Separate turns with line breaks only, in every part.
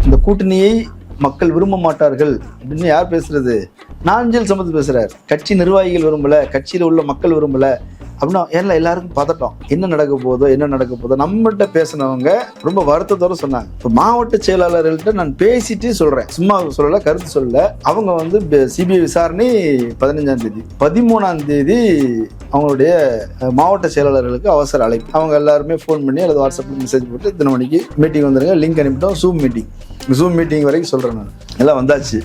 இந்த கூட்டணியை மக்கள் விரும்ப மாட்டார்கள் அப்படின்னு யார் பேசுறது? நாஞ்சில் சம்பத் பேசுறாரு. கட்சி நிர்வாகிகள் விரும்பல, கட்சியில உள்ள மக்கள் விரும்பல அப்படின்னா எல்லாருக்கும் பதட்டம். என்ன நடக்க போதோ நம்மகிட்ட பேசினவங்க ரொம்ப வருத்தத்தோட சொன்னாங்க. இப்போ மாவட்ட செயலாளர்கள்ட்ட நான் பேசிட்டு சொல்றேன், சும்மா சொல்லல, கருத்து சொல்லல. அவங்க வந்து சிபிஐ விசாரணை 15ஆம் தேதி, 13ஆம் தேதி அவங்களுடைய மாவட்ட செயலாளர்களுக்கு அவசர அழைப்பு. அவங்க எல்லாருமே ஃபோன் பண்ணி அல்லது வாட்ஸ்அப்ல மெசேஜ் போட்டு இத்தனை மணிக்கு மீட்டிங் வந்துருங்க, லிங்க் அனுப்பிட்டோம். ஜூம் மீட்டிங் வரைக்கும் சொல்றேன். நான் எல்லாம் வந்தாச்சு.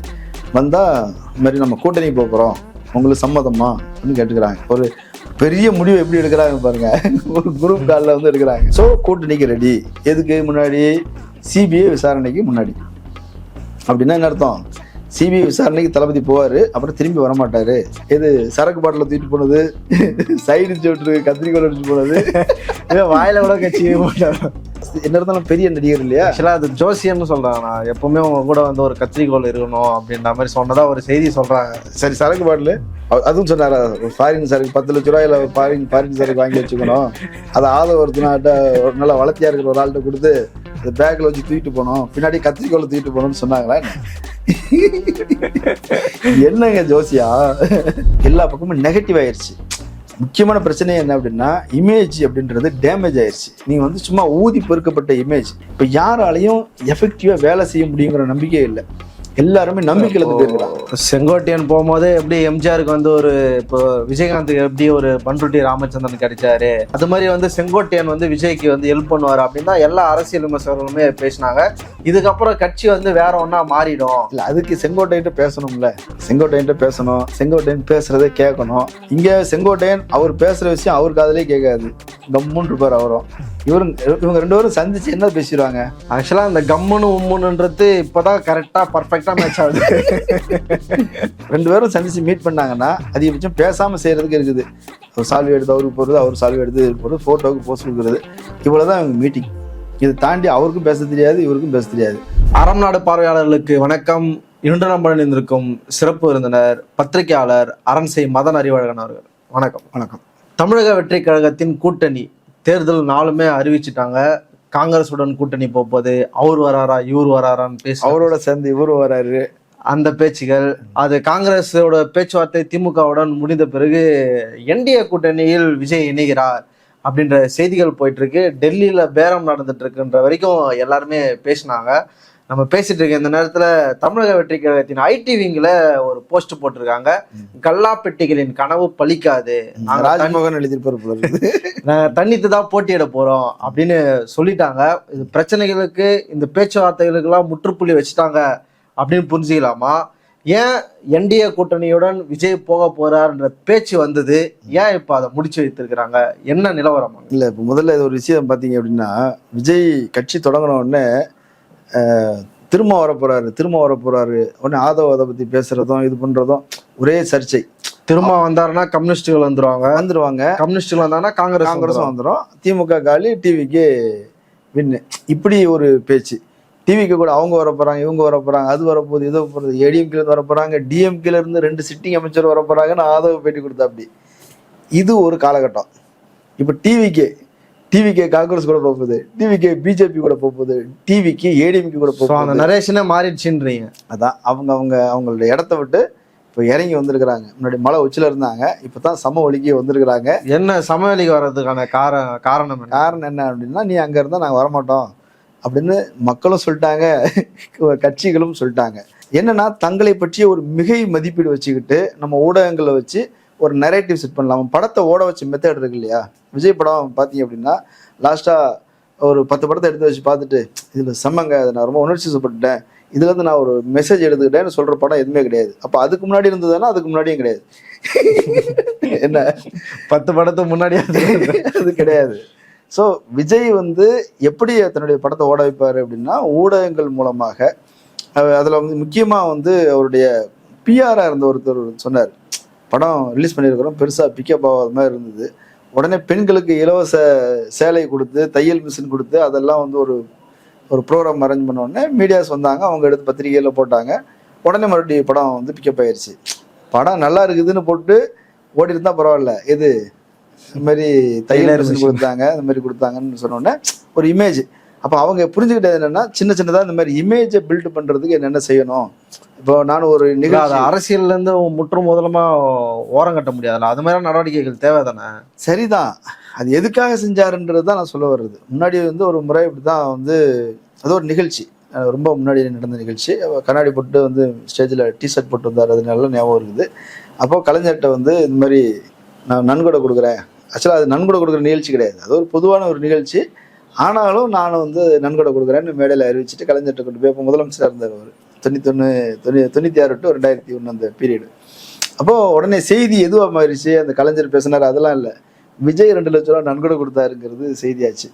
வந்தா இந்த மாதிரி நம்ம கூட்டணிக்கு போகிறோம், உங்களுக்கு சம்மதமா அப்படின்னு கேட்டுக்கிறாங்க. ஒரு பெரிய முடிவு எப்படி எடுக்கிறாங்க பாருங்க. ஒரு குரூப் காலில் வந்து எடுக்கிறாங்க. ஸோ கூட்டணிக்கு ரெடி. எதுக்கு முன்னாடி? சிபிஐ விசாரணைக்கு முன்னாடி. அப்படின்னா என்ன அர்த்தம்? சிபிஐ விசாரணைக்கு தளபதி போவார், அப்புறம் திரும்பி வரமாட்டார். எது சரக்கு பாட்டில் தூக்கிட்டு போனது, சைடு சோட்டு கத்திரிக்கோள் அடிச்சு போனது, வாயில கூட கட்சி போட்டார். என்ன இருந்தாலும் பெரிய நடிகர் இல்லையா?
ஆக்சுவலாக அது ஜோசியம்னு சொல்கிறாங்க. நான் எப்பவுமே அவங்க கூட வந்து ஒரு கத்திரிக்கோள் இருக்கணும் அப்படின்ற மாதிரி சொன்னதா ஒரு செய்தி சொல்கிறாங்க.
சரி, சரக்கு பாட்டில் அதுவும் சொன்னாரா? ஃபாரின் சரக்கு 10 லட்ச ரூபாயில ஃபாரின் சரக்கு வாங்கி வச்சுக்கணும், அதை ஆதவர்த்தினாட்ட ஒரு நல்ல வளர்த்தியா இருக்கிற ஒரு ஆள்கிட்ட கொடுத்து அந்த பேக்கில் வச்சு தூக்கிட்டு போனோம், பின்னாடி கத்திரிக்கோளை தூக்கிட்டு போனோம்னு சொன்னாங்களா? என்னங்க ஜோசியா? எல்லா பக்கமும் நெகட்டிவ் ஆயிடுச்சு. முக்கியமான பிரச்சனை என்ன அப்படின்னா, இமேஜ் அப்படின்றது டேமேஜ் ஆயிடுச்சு. நீங்க வந்து சும்மா ஊதி பெருக்கப்பட்ட இமேஜ். இப்போ யாராலையும் எஃபெக்டிவா வேலை செய்ய முடியுங்கிற நம்பிக்கையே இல்லை. எல்லாருமே நம்பிக்கையில போயிருக்கிறாங்க.
செங்கோட்டையன் போகும்போது எப்படி எம்ஜிஆருக்கு வந்து ஒரு இப்போ விஜயகாந்துக்கு எப்படி ஒரு பண்ருட்டி ராமச்சந்திரன் கிடைச்சாரு, அது மாதிரி வந்து செங்கோட்டையன் வந்து விஜய்க்கு வந்து ஹெல்ப் பண்ணுவார் அப்படின்னு எல்லா அரசியல் விமர்சகர்களுமே பேசினாங்க. இதுக்கப்புறம் கட்சி வந்து வேற ஒன்னா மாறிடும்.
இல்ல, அதுக்கு செங்கோட்டையன்ட்ட பேசணும்ல. செங்கோட்டையன்ட்ட பேசணும், செங்கோட்டையன் பேசுறதே கேட்கணும். இங்க செங்கோட்டையன் அவர் பேசுற விஷயம் அவர் காதலே கேட்காது, கம்முன்னு இருப்பார் அவரும். இவங்க 2 பேரும் சந்திச்சு என்ன பேசிடுவாங்க?
ஆக்சுவலா இந்த கம்முன்னு உம்முன்னுன்றது இப்பதான் கரெக்டா பர்ஃபெக்டா மேட்ச் ஆகுது.
2 பேரும் சந்திச்சு மீட் பண்ணாங்கன்னா அதிகபட்சம் பேசாம செய்யறதுக்கு இருக்குது. ஒரு சால்வி எடுத்து அவருக்கு போறது, அவர் சால்வி எடுத்து போறது, போட்டோவுக்கு போஸ்ட் கொடுக்குறது, இவ்வளவுதான் இவங்க மீட்டிங். இதை தாண்டி அவருக்கும் பேச தெரியாது, இவருக்கும் பேச தெரியாது.
அறம் நாடு பார்வையாளர்களுக்கு வணக்கம். இன்று நம்ம இணைந்திருக்கும் சிறப்பு விருந்தினர் பத்திரிகையாளர் அரண்சை மதன் அறிவழகன் அவர்கள். வணக்கம்.
வணக்கம்.
தமிழக வெற்றி கழகத்தின் கூட்டணி தேர்தல் நாளுமே அறிவிச்சுட்டாங்க. காங்கிரஸுடன் கூட்டணி போகுது, அவர் வராரா இவர் வராரான்னு பேச,
அவரோட சேர்ந்து இவரு வராரு,
அந்த பேச்சுகள். அது காங்கிரஸோட பேச்சுவார்த்தை திமுகவுடன் முடிந்த பிறகு என்டிஏ கூட்டணியில் விஜய் இணைகிறார் அப்படின்ற செய்திகள் போயிட்டு இருக்கு. டெல்லியில பேரம் நடந்துட்டு இருக்குன்ற வரைக்கும் எல்லாருமே பேசினாங்க. நம்ம பேசிட்டு இருக்க இந்த நேரத்துல தமிழக வெற்றி கழகத்தின் ஐடி விங்ல ஒரு போஸ்ட் போட்டிருக்காங்க. கல்லா பெட்டிகளின் கனவு பலிக்காது,
ராஜ்மோகன் எழுதியிருப்பாரு,
நாங்க தண்ணித்து தான் போட்டியிட போறோம் அப்படின்னு சொல்லிட்டாங்க. இது பிரச்சனைகளுக்கு, இந்த பேச்சுவார்த்தைகளுக்கு எல்லாம் முற்றுப்புள்ளி வச்சுட்டாங்க அப்படின்னு புரிஞ்சுக்கலாமா? ஏன் என்டிஏ கூட்டணியுடன் விஜய் போக போறாருன்ற பேச்சு வந்தது? ஏன் இப்ப அதை முடிச்சு வைத்திருக்கிறாங்க? என்ன நிலவரம்?
இல்ல, இப்ப முதல்ல இது ஒரு விஷயம் பாத்தீங்க அப்படின்னா, விஜய் கட்சி தொடங்கின உடனே திரும்ப வரப்போறாரு உடனே ஆதவ அதை பத்தி பேசுறதும் இது பண்றதும் ஒரே சர்ச்சை.
திரும்ப வந்தாருன்னா கம்யூனிஸ்டுகள் வந்துருவாங்க, கம்யூனிஸ்டுகள் வந்தாங்கன்னா காங்கிரஸும் வந்துடும், திமுக காலி, டிவிக்கு வின்னு, இப்படி ஒரு பேச்சு. டிவிக்கு கூட அவங்க வர போறாங்க, இவங்க வர போறாங்க, அது வரப்போகுது, இது வரப்போகுது, ஏடிஎம்கேல இருந்து வர போறாங்க, டிஎம்கேல இருந்து 2 சிட்டிங் அமைச்சர் வர போறாங்கன்னு ஆதவ பேட்டி கொடுத்தா. அப்படி இது ஒரு காலகட்டம். இப்ப டிவிக்கு காங்கிரஸ் கூட போகுது, டிவிக்கு பிஜேபி கூட போகுது, டிவிக்கு ஏடிஎம்கே கூட போகுது. அந்த நரேஷனே மாறிடுச்சுன்றீங்க.
அதான் அவங்களோட இடத்த விட்டு இப்போ இறங்கி வந்திருக்கிறாங்க. முன்னாடி மலை உச்சில இருந்தாங்க, இப்பதான் சம ஒலிக்கு வந்திருக்கிறாங்க.
என்ன சமவெளிக்கு வர்றதுக்கான காரணம்
என்ன அப்படின்னா, நீ அங்க இருந்தா நாங்க வரமாட்டோம் அப்படின்னு மக்களும் சொல்லிட்டாங்க, கட்சிகளும் சொல்லிட்டாங்க. என்னன்னா, தங்களை பற்றிய ஒரு மிகை மதிப்பீடு வச்சுக்கிட்டு நம்ம ஊடகங்களை வச்சு ஒரு நரேட்டிவ் செட் பண்ணலாம். படத்தை ஓட வச்ச மெத்தட் இருக்கு இல்லையா? விஜய் படம் பார்த்தீங்க அப்படின்னா, லாஸ்டா ஒரு 10 படத்தை எடுத்து வச்சு பார்த்துட்டு இதுல செம்மங்க, அதை நான் ரொம்ப உணர்ச்சி வசப்பட்டுட்டேன், இதுல இருந்து நான் ஒரு மெசேஜ் எடுத்துக்கிட்டேன்னு சொல்ற படம் எதுவுமே கிடையாது. அப்ப அதுக்கு முன்னாடி இருந்ததுன்னா அதுக்கு முன்னாடியும் கிடையாது. என்ன 10 படத்துக்கு முன்னாடி அது கிடையாது. ஸோ விஜய் வந்து எப்படி தன்னுடைய படத்தை ஓட வைப்பாரு அப்படின்னா, ஊடகங்கள் மூலமாக. அதுல வந்து முக்கியமா வந்து அவருடைய பிஆரா இருந்த ஒருத்தர் சொன்னார், படம் ரிலீஸ் பண்ணியிருக்கிறோம், பெருசா பிக்கப் ஆகாத மாதிரி இருந்தது, உடனே பெண்களுக்கு இலவச சேலை கொடுத்து, தையல் மிஷின் கொடுத்து, அதெல்லாம் வந்து ஒரு ப்ரோக்ராம் அரேஞ்ச் பண்ண உடனே மீடியாஸ் வந்தாங்க, அவங்க எடுத்து பத்திரிகையில போட்டாங்க, உடனே மறுபடியும் படம் வந்து பிக்கப் ஆயிடுச்சு. படம் நல்லா இருக்குதுன்னு போட்டு ஓடி இருந்தா பரவாயில்ல, இது இந்த மாதிரி தையல் மிஷின் கொடுத்தாங்க, இந்த மாதிரி கொடுத்தாங்கன்னு சொன்ன உடனே ஒரு இமேஜ். அப்போ அவங்க புரிஞ்சுக்கிட்டது என்னன்னா, சின்ன சின்னதாக இந்த மாதிரி இமேஜை பில்ட் பண்ணுறதுக்கு என்னென்ன செய்யணும். இப்போ நான் ஒரு நிகழ்ச்சி
அரசியல்ல இருந்து முற்றும் முதலமா ஓரம் கட்ட முடியாதுல்ல, அது மாதிரி நடவடிக்கைகள் தேவை தானே.
சரிதான், அது எதுக்காக செஞ்சாருன்றது தான் நான் சொல்ல வர்றது. முன்னாடி வந்து ஒரு முறை இப்படி தான் வந்து அது ஒரு நிகழ்ச்சி, ரொம்ப முன்னாடி நடந்த நிகழ்ச்சி. கண்ணாடி போட்டு வந்து ஸ்டேஜில் டிஷர்ட் போட்டு வந்தார், அது நல்லா ஞாபகம் இருக்குது. அப்போது கலைஞர்கிட்ட வந்து இந்த மாதிரி நான் நன்கொடை கொடுக்குறேன். ஆக்சுவலாக அது நன்கொடை கொடுக்குற நிகழ்ச்சி கிடையாது, அது ஒரு பொதுவான ஒரு நிகழ்ச்சி. ஆனாலும் நான் வந்து நன்கொடை கொடுக்குறேன்னு மேடையில் அறிவிச்சுட்டு கலைஞர்கிட்ட கொண்டு போய், அப்போ முதலமைச்சராக இருந்தார் அவர், 96 to 2001 அந்த பீரியடு. அப்போது உடனே செய்தி எதுவாக மாறிடுச்சு, அந்த கலைஞர் பேசினார் அதெல்லாம் இல்லை, விஜய் 2 லட்ச ரூபா நன்கொடை கொடுத்தாருங்கிறது செய்தியாச்சு.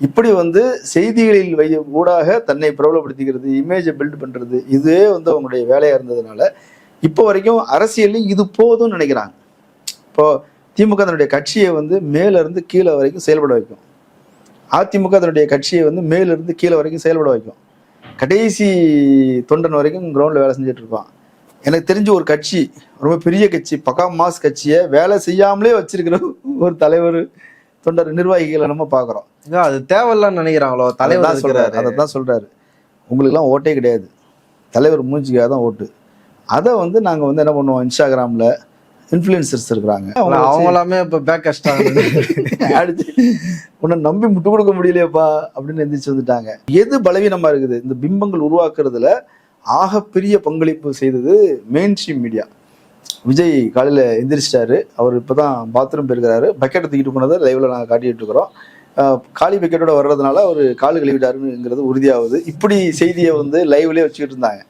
இப்படி வந்து செய்திகளில் ஊடாக தன்னை பிரபலப்படுத்திக்கிறது, இமேஜை பில்ட் பண்ணுறது, இதுவே வந்து அவங்களுடைய வேலையாக இருந்ததுனால இப்போ வரைக்கும் அரசியலையும் இது போதும்னு நினைக்கிறாங்க. இப்போது திமுக தன்னுடைய கட்சியை வந்து மேலேருந்து கீழே வரைக்கும் செயல்பட வைக்கும், அதிமுக தன்னுடைய கட்சியை வந்து மேலிருந்து கீழே வரைக்கும் செயல்பட வைக்கும், கடைசி தொண்டன் வரைக்கும் கிரவுண்டில் வேலை செஞ்சுட்டு இருப்பான். எனக்கு தெரிஞ்ச ஒரு கட்சி, ரொம்ப பெரிய கட்சி, பக்கா மாஸ் கட்சியை வேலை செய்யாமலே வச்சிருக்கிற ஒரு தலைவர், தொண்டர், நிர்வாகிகளை நம்ம பார்க்குறோம்.
அது தேவையில்லன்னு நினைக்கிறாங்களோ தலைவர் தான் சொல்கிறாரு.
அதை தான் சொல்கிறாரு, உங்களுக்குலாம் ஓட்டே கிடையாது, தலைவர் மூஞ்சிக்காக தான் ஓட்டு. அதை வந்து நாங்கள் வந்து என்ன பண்ணுவோம், இன்ஸ்டாகிராமில் இன்ஃப்ளூயன்சர்ஸ் இருக்கிறாங்க,
அவங்க எல்லாமே இப்போ பேக் கஷ்டம்
அடிச்சு உன்னை நம்பி முட்டு கொடுக்க முடியலையப்பா அப்படின்னு எந்திரிச்சு வந்துட்டாங்க. எது பலவீனமாக இருக்குது, இந்த பிம்பங்கள் உருவாக்குறதுல ஆகப்பெரிய பங்களிப்பு செய்தது மெயின் ஸ்ட்ரீம் மீடியா. விஜய் காலையில் எந்திரிச்சிட்டாரு, அவர் இப்போ தான் பாத்ரூம் போயிருக்கிறாரு, பக்கெட்டை தூக்கிட்டு போனதை லைவில் நாங்கள் காட்டிகிட்டு இருக்கிறோம். காலி பக்கெட்டோட வர்றதுனால அவர் கால் கழுவிட்டாருங்கிறது உறுதியாகுது. இப்படி செய்தியை வந்து லைவ்லேயே வச்சுக்கிட்டு இருந்தாங்க.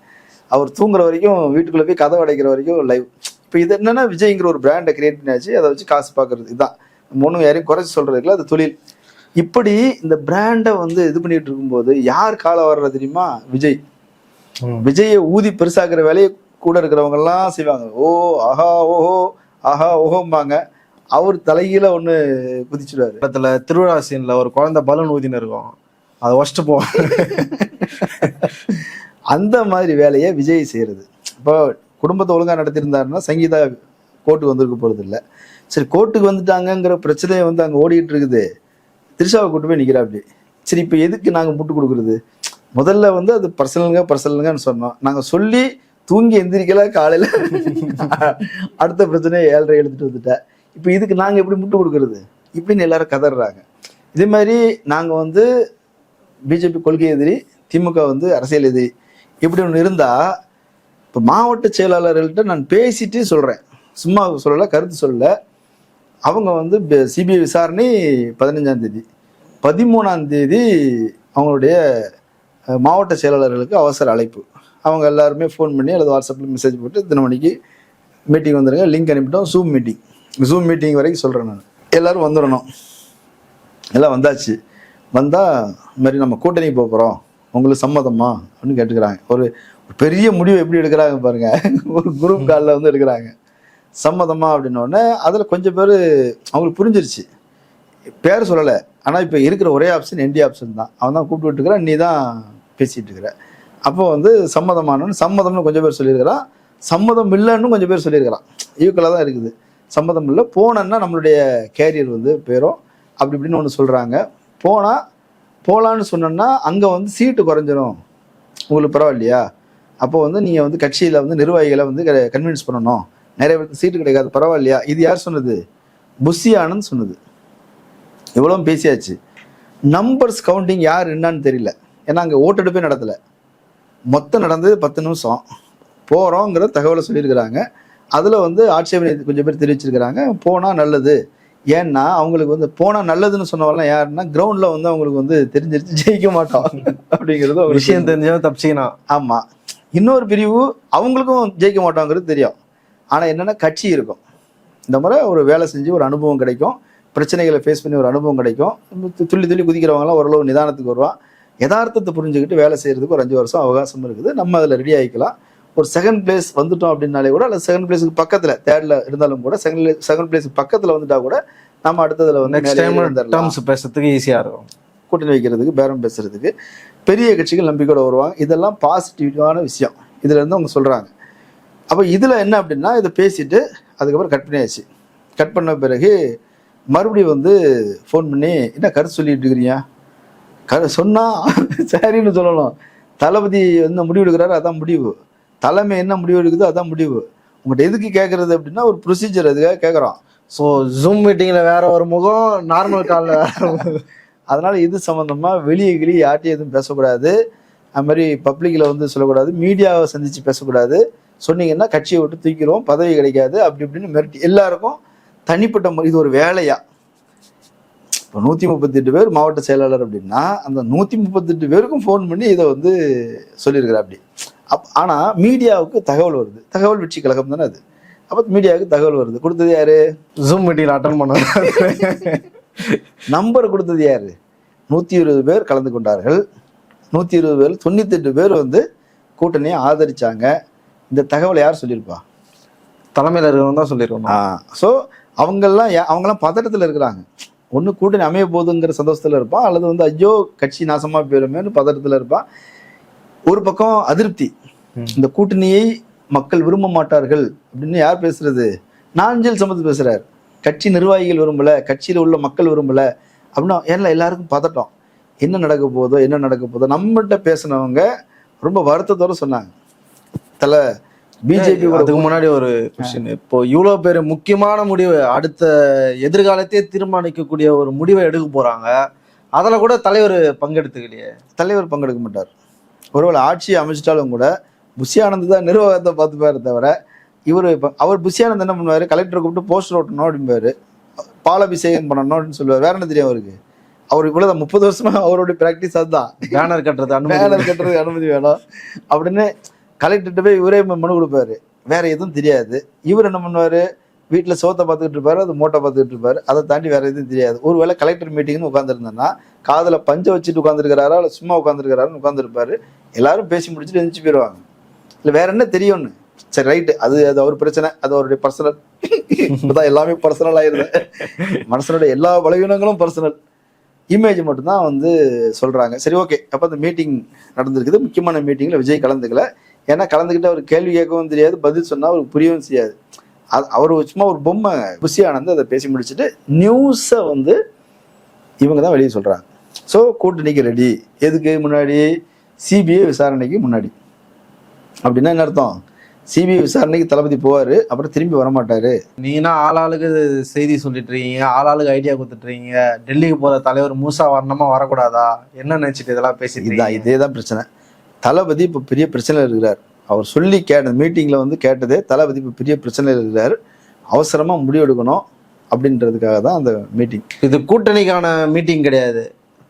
அவர் தூங்குற வரைக்கும், வீட்டுக்குள்ளே போய் கதவை அடைக்கிற வரைக்கும் லைவ். இப்போ இது என்னன்னா, விஜய்ங்கிற ஒரு பிராண்டை கிரியேட் பண்ணியாச்சு, அதை வச்சு காசு பார்க்கறது. இதுதான் ஒன்றும் யாரையும் குறைச்சி சொல்கிறதுக்குல, அது தொழில். இப்படி இந்த பிராண்டை வந்து இது பண்ணிட்டு இருக்கும்போது யார் காலை வர்றது தெரியுமா, விஜய். விஜயை ஊதி பெருசாக்குற வேலையை கூட இருக்கிறவங்கெல்லாம் செய்வாங்க. ஓ ஆஹா ஓஹோ, ஆஹா ஓஹோம்பாங்க. அவர் தலைகீழ ஒன்று குதிச்சுடுவார்.
இடத்துல திருவிழா சீனில் ஒரு குழந்தை பலூன் ஊதின்னு இருக்கும், அதை ஒஸ்ட்டு போவோம்.
அந்த மாதிரி வேலையை விஜய் செய்கிறது. இப்போ குடும்பத்தை ஒழுங்காக நடத்தியிருந்தாருன்னா சங்கீதா கோர்ட்டுக்கு வந்திருக்க போகிறது இல்லை. சரி, கோர்ட்டுக்கு வந்துட்டாங்கங்கிற பிரச்சனையை வந்து அங்கே ஓடிக்கிட்டு இருக்குது, திரிஷாவை கூட்டு போய் நிற்கிறா அப்படி. சரி, இப்போ எதுக்கு நாங்கள் முட்டு கொடுக்குறது? முதல்ல வந்து அது பர்சனலுங்கன்னு சொன்னோம். நாங்கள் சொல்லி தூங்கி எந்திரிக்கல, காலையில் அடுத்த பிரச்சனையை 7:30 எழுதிட்டு வந்துட்டேன். இப்போ இதுக்கு நாங்கள் எப்படி முட்டு கொடுக்குறது இப்படின்னு எல்லாரும் கதறாங்க. இதே மாதிரி நாங்கள் வந்து பிஜேபி கொள்கை எதிரி, திமுக வந்து அரசியல் எதிரி, இப்படி ஒன்று இருந்தால், இப்போ மாவட்ட செயலாளர்கள்ட்ட நான் பேசிட்டு சொல்கிறேன், சும்மா சொல்லலை, கருத்து சொல்லலை. அவங்க வந்து சிபிஐ விசாரணை 15ஆம் தேதி, 13ஆம் தேதி அவங்களுடைய மாவட்ட செயலாளர்களுக்கு அவசர அழைப்பு. அவங்க எல்லாருமே ஃபோன் பண்ணி அல்லது வாட்ஸ்அப்பில் மெசேஜ் போட்டு இத்தனை மணிக்கு மீட்டிங் வந்துடுங்க, லிங்க் அனுப்பிட்டோம். ஜூம் மீட்டிங் வரைக்கும் சொல்கிறேன் நான், எல்லோரும் வந்துடணும். எல்லாம் வந்தாச்சு. வந்தால் இந்த மாதிரி நம்ம கூட்டணிக்கு போகிறோம், உங்களுக்கு சம்மதமா அப்படின்னு கேட்டுக்கிறாங்க. ஒரு பெரிய முடிவு எப்படி எடுக்கிறாங்க பாருங்க, ஒரு குரூப் காலில் வந்து எடுக்கிறாங்க, சம்மதமா அப்படின்னோடனே அதில் கொஞ்சம் பேர் அவங்களுக்கு புரிஞ்சிருச்சு. பேர் சொல்லலை, ஆனால் இப்போ இருக்கிற ஒரே ஆப்ஷன் என்டி ஆப்ஷன் தான். அவன் தான் கூப்பிட்டு விட்டுருக்கிறான், நீ தான் பேசிகிட்டு இருக்கிற. அப்போ வந்து சம்மதமானு சம்மதம்னு கொஞ்சம் பேர் சொல்லியிருக்கிறான், சம்மதம் இல்லைன்னு கொஞ்சம் பேர் சொல்லியிருக்கிறான். ஈக்குவலாக தான் இருக்குது. சம்மதம் இல்லை, போனோன்னா நம்மளுடைய கேரியர் வந்து போயிடும் அப்படி இப்படின்னு ஒன்று சொல்கிறாங்க. போகலான்னு சொன்னோன்னா அங்கே வந்து சீட்டு குறைஞ்சிரும், உங்களுக்கு பரவாயில்லையா? அப்போ வந்து நீங்கள் வந்து கட்சியில் வந்து நிர்வாகிகளை வந்து கன்வின்ஸ் பண்ணணும், நிறைய பேருக்கு சீட்டு கிடைக்காது, பரவாயில்லையா? இது யார் சொன்னது? புஷி ஆனந்த் சொன்னது. இவ்வளோ பேசியாச்சு. நம்பர்ஸ் கவுண்டிங் யார் என்னன்னு தெரியல, ஏன்னா அங்கே ஓட்டெடுப்பே நடத்தலை. மொத்தம் நடந்தது 10 நிமிஷம். போகிறோங்கிற தகவலை சொல்லியிருக்கிறாங்க. அதில் வந்து ஆட்சேபனை கொஞ்சம் பேர் தெரிவிச்சிருக்கிறாங்க, போனால் நல்லது. ஏன்னா அவங்களுக்கு வந்து போனால் நல்லதுன்னு சொன்னவெல்லாம் யாருன்னா, கிரவுண்டில் வந்து அவங்களுக்கு வந்து தெரிஞ்சிருச்சு ஜெயிக்க மாட்டோம் அப்படிங்கிறது ஒரு
விஷயம் தெரிஞ்சவன் தப்பிச்சிக்கணும்.
ஆமாம். இன்னொரு பிரிவு அவங்களுக்கும் ஜெயிக்க மாட்டோங்கிறது தெரியும். ஆனால் என்னென்னா கட்சி இருக்கும், இந்த முறை ஒரு வேலை செஞ்சு ஒரு அனுபவம் கிடைக்கும், பிரச்சனைகளை ஃபேஸ் பண்ணி ஒரு அனுபவம் கிடைக்கும். துள்ளி குதிக்கிறவங்களாம் ஓரளவு நிதானத்துக்கு வருவான். யதார்த்தத்தை புரிஞ்சுக்கிட்டு வேலை செய்கிறதுக்கு ஒரு 5 வருஷம் அவகாசம் இருக்குது. நம்ம அதில் ரெடி ஆகிக்கலாம். ஒரு செகண்ட் பிளேஸ் வந்துட்டோம் அப்படின்னாலே கூட, அல்லது செகண்ட் பிளேஸுக்கு பக்கத்தில், தேர்டில் இருந்தாலும் கூட செகண்ட் பிளேஸுக்கு பக்கத்தில் வந்துட்டா கூட நம்ம அடுத்ததில் வந்து
நெக்ஸ்ட் டைம் பேசுறதுக்கு ஈஸியாக இருக்கும்.
கூட்டணி வைக்கிறதுக்கு, பேரம் பேசுறதுக்கு பெரிய கட்சிகள் நம்பிக்கையோட வருவாங்க. இதெல்லாம் பாசிட்டிவான விஷயம். இதுல இருந்து அவங்க சொல்றாங்க. அப்போ இதில் என்ன அப்படின்னா, இதை பேசிட்டு அதுக்கப்புறம் கட் பண்ணியாச்சு. கட் பண்ண பிறகு மறுபடியும் வந்து ஃபோன் பண்ணி, என்ன கருத்து சொல்லிட்டு இருக்கிறீங்க, சொன்னா சரின்னு சொல்லணும். தளபதி என்ன முடிவு எடுக்கிறாரு அதான் முடிவு, தலைமை என்ன முடிவு எடுக்குதோ அதான் முடிவு. உங்கள்கிட்ட எதுக்கு கேட்கறது அப்படின்னா ஒரு ப்ரொசீஜர் அதுக்காக கேட்குறோம்.
ஸோ ஜூம் மீட்டிங்ல வேற ஒரு முகம், நார்மல் காலில் வேற முகம்.
அதனால இது சம்பந்தமா வெளியே யார்ட்டையும் எதுவும் பேசக்கூடாது, அது மாதிரி பப்ளிக்ல வந்து சொல்லக்கூடாது, மீடியாவை சந்திச்சு பேசக்கூடாது. சொன்னீங்கன்னா கட்சியை விட்டு தூக்கிடுவோம், பதவி கிடைக்காது அப்படி இப்படின்னு மிரட்டி எல்லாருக்கும் தனிப்பட்ட இது ஒரு வேலையா. இப்போ 138 பேர் மாவட்ட செயலாளர் அப்படின்னா அந்த 138 பேருக்கும் ஃபோன் பண்ணி இதை வந்து சொல்லியிருக்கிறா அப்படி. ஆனால் மீடியாவுக்கு தகவல் வருது, தகவல் வெற்றி கழகம் தானே அது. அப்போ மீடியாவுக்கு தகவல் வருது, கொடுத்தது யாரு?
ஜூம் மீட்டிங் அட்டன் பண்ண
நம்பர் கொடுத்தது யாரு? 120 பேர் கலந்து கொண்டார்கள். 120 பேர் 98 பேர் வந்து கூட்டணியை ஆதரிச்சாங்க. இந்த தகவலை யார் சொல்லியிருப்பா?
தலைமையில் இருக்கிறவங்க தான் சொல்லியிருக்கோம்.
ஸோ அவங்கெல்லாம் பதட்டத்தில் இருக்கிறாங்க. ஒன்று கூட்டணி அமைய போகுதுங்கிற சந்தோஷத்தில் இருப்பான், அல்லது வந்து ஐயோ கட்சி நாசமாக போயிருமேன்னு பதட்டத்தில் இருப்பான். ஒரு பக்கம் அதிருப்தி, இந்த கூட்டணியை மக்கள் விரும்ப மாட்டார்கள் அப்படின்னு யார் பேசுறது? நாஞ்சில் சம்பத் பேசுறாரு. கட்சி நிர்வாகிகள் விரும்பல, கட்சியில் உள்ள மக்கள் விரும்பல அப்படின்னா எல்லாருக்கும் பதட்டம். என்ன நடக்க போதோ. நம்மகிட்ட பேசினவங்க ரொம்ப வருத்தத்தோட சொன்னாங்க, தலை பிஜேபி.
அதுக்கு முன்னாடி ஒரு கொஸ்டின், இப்போ இவ்வளவு பேர் முக்கியமான முடிவு, அடுத்த எதிர்காலத்தையே தீர்மானிக்கக்கூடிய ஒரு முடிவை எடுக்க போறாங்க, அதில் கூட தலைவர் பங்கெடுத்துக்கலையே.
தலைவர் பங்கெடுக்க மாட்டார். ஒருவேளை ஆட்சியை அமைச்சிட்டாலும் கூட புஷி ஆனந்த் தான் நிர்வாகத்தை பார்த்துப்பாரு தவிர அவர் புஷி ஆனந்த் என்ன பண்ணுவாரு? கலெக்டரை கூப்பிட்டு போஸ்டர் ஓட்டணும் அப்படிம்பாரு, பாலாபிஷேகம் பண்ணணும் அப்படின்னு சொல்லுவார். வேற என்ன தெரியும் அவருக்கு? அவர் இவ்வளவுதான் 30 வருஷமா அவருடைய பிராக்டிஸ் அதுதான்.
பேனர் கட்டுறது
அனுமதி வேணும் அப்படின்னு கலெக்டர்கிட்ட போய் இவரே மனு கொடுப்பாரு. வேற எதுவும் தெரியாது. இவர் என்ன பண்ணுவாரு? வீட்டில் சோத்தை பார்த்துக்கிட்டு இருப்பாரு, அது மூட்டை பார்த்துக்கிட்டு இருப்பாரு. அதை தாண்டி வேற எதுவும் தெரியாது. ஒருவேளை கலெக்டர் மீட்டிங்னு உட்காந்துருந்தேன்னா காதில் பஞ்சை வச்சுட்டு உட்காந்துருக்கிறாரா இல்லை சும்மா உட்காந்துருக்கிறாருன்னு உட்காந்துருப்பாரு. எல்லாரும் பேசி முடிச்சுட்டு எழுந்துச்சு போயிடுவாங்க. இல்லை வேற என்ன தெரியும்னு. சரி ரைட்டு, அது அவர் பிரச்சனை, அது அவருடைய பர்சனல். இப்போதான் எல்லாமே பர்சனல் ஆயிருது. மனசனோட எல்லா பலவீனங்களும் பர்சனல், இமேஜ் மட்டும்தான் வந்து சொல்றாங்க. சரி ஓகே, அப்போ அந்த மீட்டிங் நடந்திருக்குது. முக்கியமான மீட்டிங்ல விஜய் கலந்துக்கல. ஏன்னா கலந்துக்கிட்டு அவர் கேள்வி கேட்கவும் தெரியாது, பதில் சொன்னா அவருக்கு புரியவும் செய்யாது. அவர் சும்மா ஒரு பொம்மை. புஷி ஆனந்த் அதை பேசி முடிச்சுட்டு நியூஸை வந்து இவங்க தான் வெளியே சொல்றாங்க. ஸோ கூட்டணிக்கு ரெடி. எதுக்கு முன்னாடி? சிபிஐ விசாரணைக்கு முன்னாடி. அப்படின்னா என்ன அர்த்தம்? சிபிஐ விசாரணைக்கு தளபதி போவாரு, அப்புறம் திரும்பி வரமாட்டாரு.
நீங்கன்னா ஆளாளுக்கு செய்தி சொல்லிட்டு இருக்கீங்க, ஆளாளுக்கு ஐடியா கொடுத்துட்டு இருக்கீங்க. டெல்லிக்கு போற தலைவர் மூசா வரணுமா வரக்கூடாதா, என்ன நினைச்சிட்டு இதெல்லாம் பேசிட்டு?
இதே தான் பிரச்சனை. தளபதி இப்போ பெரிய பிரச்சனையில் இருக்கிறார். அவர் சொல்லி மீட்டிங்ல வந்து கேட்டதே தளபதி இப்போ பெரிய பிரச்சனையில் இருக்கிறார், அவசரமா முடிவெடுக்கணும் அப்படின்றதுக்காக தான் அந்த மீட்டிங். இது
கூட்டணிக்கான மீட்டிங் கிடையாது.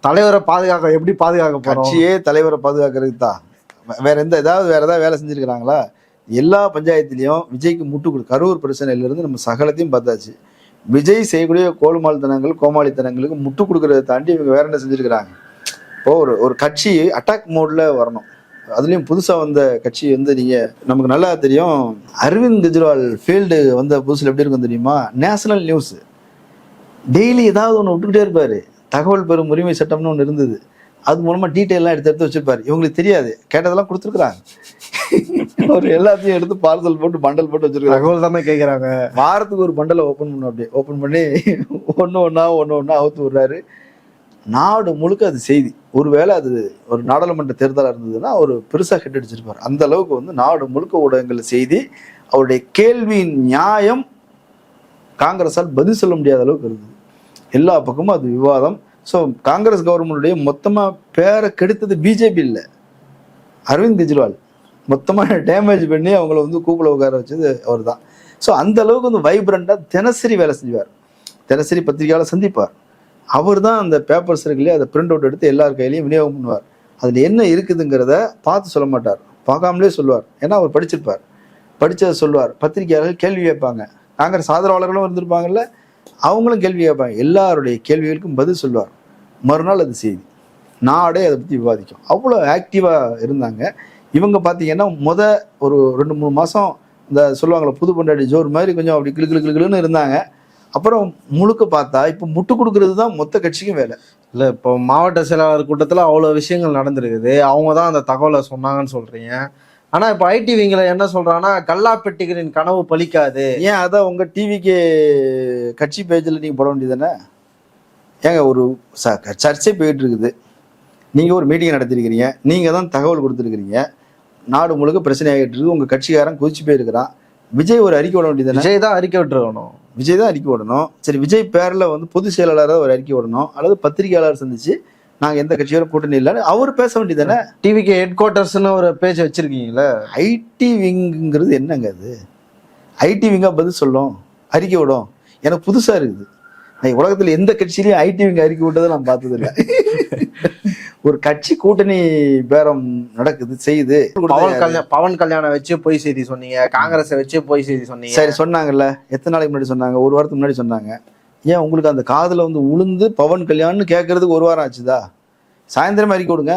தலைவரை பாதுகாக்க எப்படி பாதுகாக்க போறோம்?
கட்சியே தலைவரை பாதுகாக்கிறதுக்கு தான். வேற ஏதாவது வேலை செஞ்சிருக்கிறாங்களா? எல்லா பஞ்சாயத்துலையும் விஜய்க்கு முட்டு கொடு. கரூர் பிரச்சனையிலிருந்து நம்ம சகலத்தையும் பார்த்தாச்சு. விஜய் செய்யக்கூடிய கோமாளித்தனங்களுக்கு முட்டு கொடுக்கறதை தாண்டி இவங்க வேற என்ன செஞ்சிருக்கிறாங்க? இப்போ ஒரு கட்சி அட்டாக் மோட்ல வரணும். அதுலயும் புதுசா வந்த கட்சி வந்து நீங்க நமக்கு நல்லா தெரியும். அரவிந்த் கெஜ்ரிவால் ஃபீல்டு வந்த புதுசுல எப்படி இருக்கும் தெரியுமா? நேஷனல் நியூஸ் டெய்லி ஏதாவது ஒன்று விட்டுக்கிட்டே இருப்பாரு. தகவல் பெறும் உரிமை சட்டம்னு ஒன்று இருந்தது, அது மூலமா டீட்டெயிலாம் எடுத்து வச்சிருப்பாரு. இவங்களுக்கு தெரியாது, கேட்டதெல்லாம் கொடுத்துருக்குறாங்க. ஒரு எல்லாத்தையும் எடுத்து பார்சல் போட்டு பண்டல் போட்டு வச்சிருக்காங்க.
தகவல் தானே கேட்குறாங்க.
வாரத்துக்கு ஒரு பண்டலை ஓப்பன் பண்ணும். அப்படியே ஓப்பன் பண்ணி ஒன்று ஒன்றா அவுத்து விடுறாரு. நாடு முழுக்க அது செய்தி. ஒருவேளை அது ஒரு நாடாளுமன்ற தேர்தலாக இருந்ததுன்னா ஒரு பெருசாக ஹெட் அடிச்சிருப்பார். அந்த அளவுக்கு வந்து நாடு முழுக்க ஊடகங்கள் செய்தி. அவருடைய கேள்வியின் நியாயம் காங்கிரஸால் பதில் சொல்ல முடியாத அளவுக்கு இருந்தது. எல்லா பக்கமும் அது விவாதம். ஸோ காங்கிரஸ் கவர்மெண்டுடைய மொத்தமாக பேரை கெடுத்தது பிஜேபி இல்லை, அரவிந்த் கெஜ்ரிவால். மொத்தமாக டேமேஜ் பண்ணி அவங்கள வந்து கூப்பிட உட்கார வச்சது அவர் தான். ஸோ அந்த அளவுக்கு வந்து வைப்ரண்டாக தினசரி வேலை செஞ்சுவார், தினசரி பத்திரிகையால் சந்திப்பார். அவர் தான் அந்த பேப்பர்ஸ் இருக்குல்லையே, அதை பிரிண்ட் அவுட் எடுத்து எல்லார் கையிலையும் விநியோகம் பண்ணுவார். அதில் என்ன இருக்குதுங்கிறத பார்த்து சொல்ல மாட்டார், பார்க்காமலே சொல்லுவார். ஏன்னா அவர் படிச்சிருப்பார், படித்ததை சொல்லுவார். பத்திரிகையாளர்கள் கேள்வி கேட்பாங்க, காங்கிரஸ் ஆதரவாளர்களும் இருந்திருப்பாங்கல்ல, அவங்களும் கேள்வி கேட்பாங்க. எல்லாருடைய கேள்விகளுக்கும் பதில் சொல்லுவார். மறுநாள் அது செய்தி, நாடே அதை பற்றி விவாதிக்கும். அவ்வளோ ஆக்டிவாக இருந்தாங்க. இவங்க பார்த்தீங்கன்னா ஒரு 2-3 மாதம் இந்த சொல்லுவாங்களே புது பொண்டாட்டி ஜோர் மாதிரி கொஞ்சம் அப்படி கிளுன்னு இருந்தாங்க. அப்புறம் முழுக்க பார்த்தா இப்போ முட்டு கொடுக்கறது தான் மொத்த கட்சிக்கும் வேலை.
இல்லை, இப்போ மாவட்ட செயலாளர் கூட்டத்தில் அவ்வளோ விஷயங்கள் நடந்திருக்குது, அவங்க தான் அந்த தகவலை சொன்னாங்கன்னு சொல்கிறீங்க. ஆனால் இப்போ ஐடிவிங்களை என்ன சொல்கிறாங்கன்னா, கல்லாப்பெட்டிகளின் கனவு பலிக்காது.
ஏன் அதை உங்கள் டிவிக்கு கட்சி பேஜில் நீங்கள் போட வேண்டியது தானே? ஏங்க ஒரு சர்ச்சை போயிட்டு இருக்குது, நீங்கள் ஒரு மீட்டிங் நடத்திருக்கிறீங்க, நீங்கள் தான் தகவல் கொடுத்துருக்கிறீங்க, நாடு முழுக்க பிரச்சனை ஆகிட்டு இருக்கு, உங்கள் கட்சிக்காரன் குதிச்சு போயிருக்கிறான், விஜய் ஒரு அறிக்கை விட வேண்டியது.
விஜய் தான் அறிக்கை விட்டுருக்கணும்.
விஜய் தான் அறிக்கை விடணும். சரி, விஜய் பேரில் வந்து பொதுச் செயலாளராக ஒரு அறிக்கை விடணும், அல்லது பத்திரிகையாளர் சந்திச்சு நாங்கள் எந்த கட்சியோட கூட்டணி இல்லைன்னு அவர் பேச வேண்டியது தானே.
டிவிக்கு ஹெட் குவார்ட்டர்ஸ்னு ஒரு பேஜ் வச்சிருக்கீங்களே,
ஐடி விங்குங்கிறது என்னங்க அது? ஐடி விங்கா பதில் சொல்லும், அறிக்கை விடும். எனக்கு புதுசாக இருக்குது. உலகத்தில் எந்த கட்சியிலையும் ஐடி விங்க அறிக்கை விட்டதை நான் பார்த்ததில்லை. ஒரு கட்சி கூட்டணி பேரம் நடக்குது செய்யுது.
பவன் கல்யாணம் வச்சு பொய் செய்தி சொன்னீங்க, காங்கிரஸை வச்சு பொய் செய்தி சொன்னீங்க.
சரி, சொன்னாங்கல்ல, எத்தனை நாளைக்கு முன்னாடி சொன்னாங்க? ஒரு வாரத்துக்கு முன்னாடி சொன்னாங்க. ஏன் உங்களுக்கு அந்த காதில் வந்து உளுந்து பவன் கல்யாணம்னு கேட்கறதுக்கு ஒரு வாரம் ஆச்சுதா? சாயந்தரம் அறிக்கை கொடுங்க.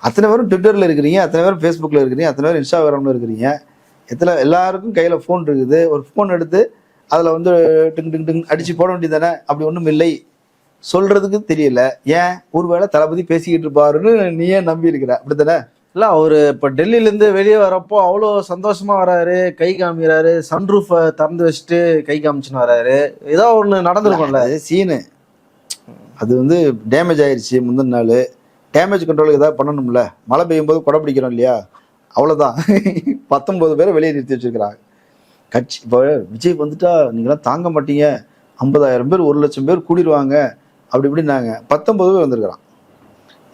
அத்தனை பேரும் ட்விட்டரில் இருக்கிறீங்க, அத்தனை பேரும் ஃபேஸ்புக்கில் இருக்கிறீங்க, அத்தனை பேரும் இன்ஸ்டாகிராமில் இருக்கிறீங்க, எல்லாருக்கும் கையில் ஃபோன் இருக்குது. ஒரு ஃபோன் எடுத்து அதில் வந்து டிங் டிங் டிங் அடித்து போட வேண்டியது தானே. அப்படி ஒன்றும் இல்லை, சொல்கிறதுக்கு தெரியல. ஏன்? ஒருவேளை தளபதி பேசிக்கிட்டு இருப்பாருன்னு நீ ஏன் நம்பி இருக்கிற? அப்படி தானே?
இல்லை, அவரு இப்போ டெல்லியிலேருந்து வெளியே வரப்போ அவ்வளோ சந்தோஷமா வராரு, கை காமிக்கிறாரு, சன்ரூஃபை திறந்து வச்சுட்டு கை காமிச்சுன்னு வராரு. ஏதோ ஒன்று நடந்துருக்கும்ல.
அது சீனு. அது வந்து டேமேஜ் ஆயிடுச்சு. முந்தின நாள் டேமேஜ் கண்ட்ரோலுக்கு ஏதாவது பண்ணணும்ல. மழை பெய்யும் போது கொடை பிடிக்கிறோம் இல்லையா, அவ்வளோதான். 19 பேரை வெளியே நிறுத்தி வச்சிருக்கிறாங்க. கட்சி இப்போ விஜய் வந்துட்டா நீங்களாம் தாங்க மாட்டீங்க, 50,000 பேர் 1,00,000 பேர் கூடிடுவாங்க அப்படி இப்படின்னாங்க. 19 பேர் வந்திருக்கிறான்.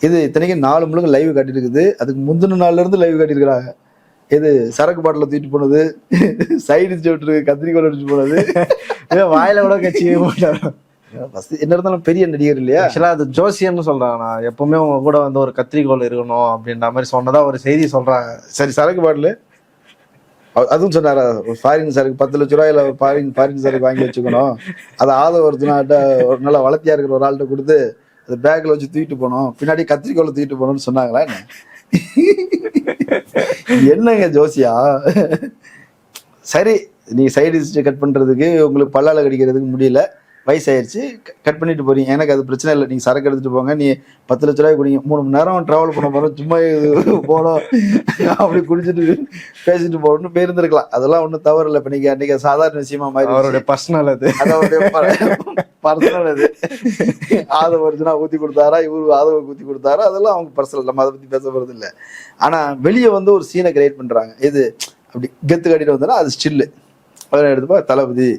இது இத்தனைக்கும் 4 முழுக்க லைவ் காட்டியிருக்குது. அதுக்கு முந்தின நாள்ல இருந்து லைவ் காட்டியிருக்கிறாங்க. இது சரக்கு பாட்டில் தூக்கிட்டு போனது, சைடு விட்டு கத்திரிக்கோள் அடிச்சு போனது,
வாயில கூட கட்சி
என்ன இருந்தாலும் பெரிய நடிகர் இல்லையா.
ஆக்சுவலாக அது ஜோசியம்னு சொல்றாங்க. நான் எப்பவுமே உங்க கூட வந்து ஒரு கத்திரிக்கோள் இருக்கணும் அப்படின்ற மாதிரி சொன்னதா ஒரு செய்தி சொல்றாங்க.
சரி, சரக்கு பாட்டில் அதுவும் சொன்னாரா? ஃபாரின் சரக்கு 10 லட்ச ரூபாயில ஃபாரின் சரக்கு வாங்கி வச்சுக்கணும், அதை ஒருத்தனாட்ட ஒரு நல்ல வளர்த்தியா இருக்கிற ஒரு ஆள்கிட்ட கொடுத்து அதை பேக்கில் வச்சு தூக்கிட்டு போனோம், பின்னாடி கத்திரிக்கோளை தூக்கிட்டு போகணும்னு சொன்னாங்களா என்ன? என்னங்க ஜோசியா? சரி, நீ சைடு கட் பண்ணுறதுக்கு உங்களுக்கு பல்லால கடிக்கிறதுக்கு முடியல, வயசாயிருச்சு, கட் பண்ணிட்டு போறீங்க. எனக்கு அது பிரச்சனை இல்லை. நீங்கள் சரக்கு எடுத்துட்டு போங்க, நீ 10 லட்ச ரூபாய் குடிங்க, 3 மணி நேரம் ட்ராவல் பண்ண போகிறோம், சும்மா போனோம் அப்படி குடிச்சிட்டு பேசிட்டு போகணும்னு போயிருந்துருக்கலாம். அதெல்லாம் ஒன்றும் தவறு இல்லை. இப்போ நீங்கள் அன்றைக்கி சாதாரண விஷயமா மாதிரி
அவருடைய பர்சனல்,
அதோடைய பர்சனல். அது ஆதவ ஒரிஜினா ஊற்றி கொடுத்தாரா, இவரு ஆதவ ஊற்றி கொடுத்தாரா, அதெல்லாம் அவங்க பர்சனல், நம்ம அதை பற்றி பேச போகிறது இல்லை. ஆனால் வெளியே வந்து ஒரு சீனை கிரியேட் பண்ணுறாங்க. இது அப்படி கெத்து கட்டிட்டு வந்தோன்னா அது ஸ்டில்லு. அதெல்லாம் எடுத்துப்பா தளபதி